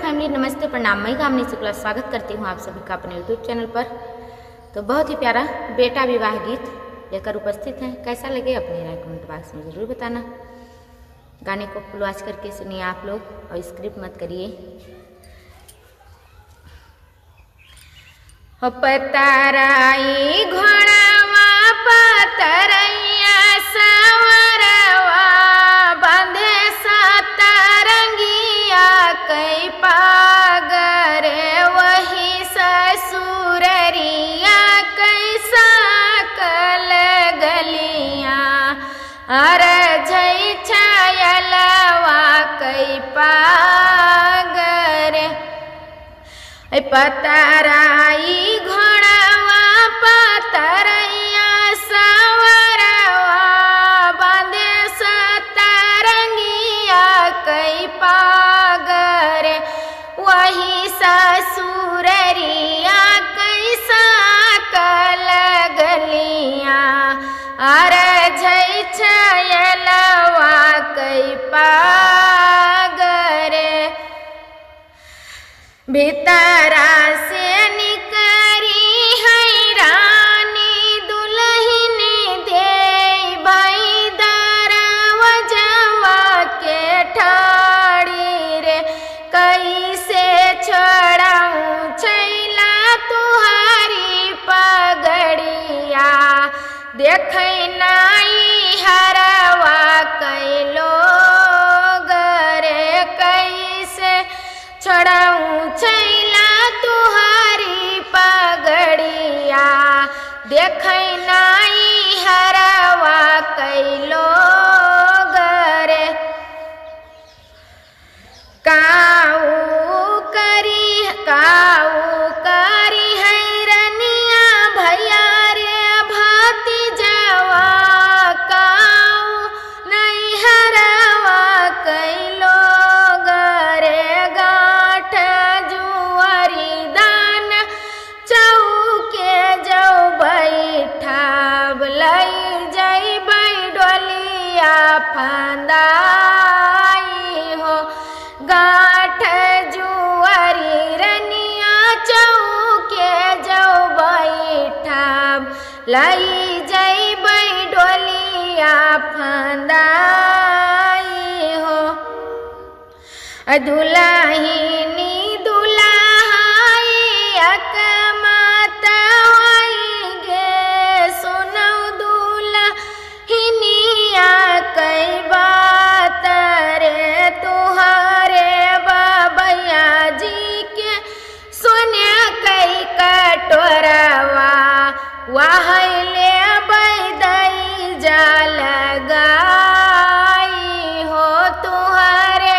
Family, नमस्ते, प्रणाम। मैं कामनी शुक्ला स्वागत करती हूँ आप सभी का अपने यूट्यूब चैनल पर। तो बहुत ही प्यारा बेटा विवाह गीत लेकर उपस्थित हैं। कैसा लगे अपनी राय कमेंट बॉक्स में ज़रूर बताना। गाने को फुल वॉच करके सुनिए आप लोग और स्क्रिप्ट मत करिए। पताराई घोड़ावा पतरैया सवरवा बांधे सतरंगिया कई पागरे वही ससुररिया कैसा कल गलिया अरे जय छयलवा कई पागरे पतराई घोड़ावा पतरैया सवरवा बांधे सतरंगिया कई पागरे वही ससुररिया कैसा कल गलिया अरे जय छयलवा कई पागरे भीतरा से निकरी है रानी दुल्हन दे भाई दरवाजा के ठाड़ी रे कैसे छोड़ाऊं छैला तुहारी पगड़िया देख नाई हरवा कैलो गरे कैसे छोड़ाऊं छैला तुहारी पगड़िया देख नाई हरवा कैलो गरे काऊ करी है रनिया भैया रे भतीजवा काऊ नहीं हरवा कैलो गरे गाठ जुआरी दान चौके जो बैठा लई जई डोलिया फंदाई हो गाठ जुआरी रनिया चौके जो बैठा लई जई डोलिया फंदाई हो दुल्हिनी दुल्हाई अकमत होई गे सुनौ दुल्हिनिया कई बात रे तुहारे बाबैया जी के सुने कई कटोरवा वाहले बैदई जाल गाई हो तुहारे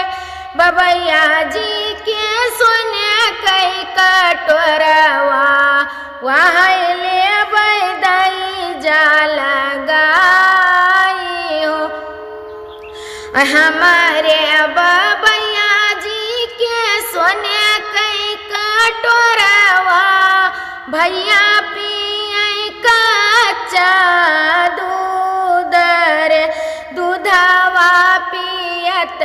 बबैया जी के सुने कई कटोरवा वाहले बैदई जाल गाई हो हमारे बबैया जी के सोने कई कटोरवा भैया पिए कच्चा दूध रे दूधवा पियत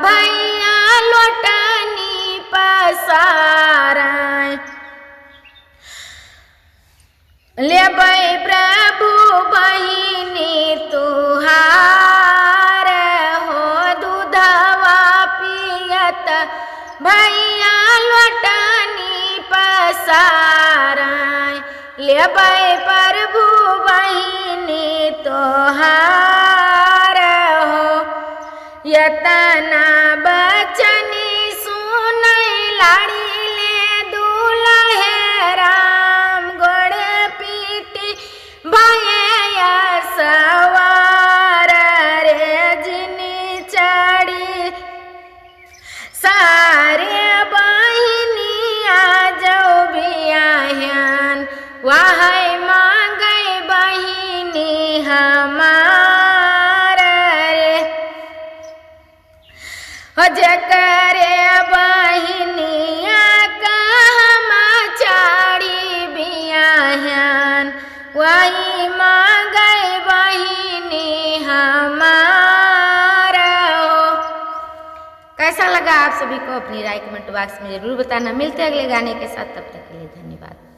भैया लोटनी पसार लेबै प्रभु बहिनी तुहार हो दूधवा पियत भैया लोटनी पसार लेबै प्रभु बहिनी तोहार हो यतना बचनी सुनै लाड़ी ले दुल्हे राम गोड़े पीटी भैया सवार रे जिनी चढ़ी सारे बहिनिया जो बियाहन वाह मांगे बहिनी हमार रे हो जकरे बहिनिया कहमा चाड़ी बियाहन वही मांगे बहिनी हमार हो। कैसा लगा आप आप सभी को अपनी राय कमेंट बॉक्स में ज़रूर बताना। मिलते हैं अगले गाने के साथ, तब तक के लिए धन्यवाद।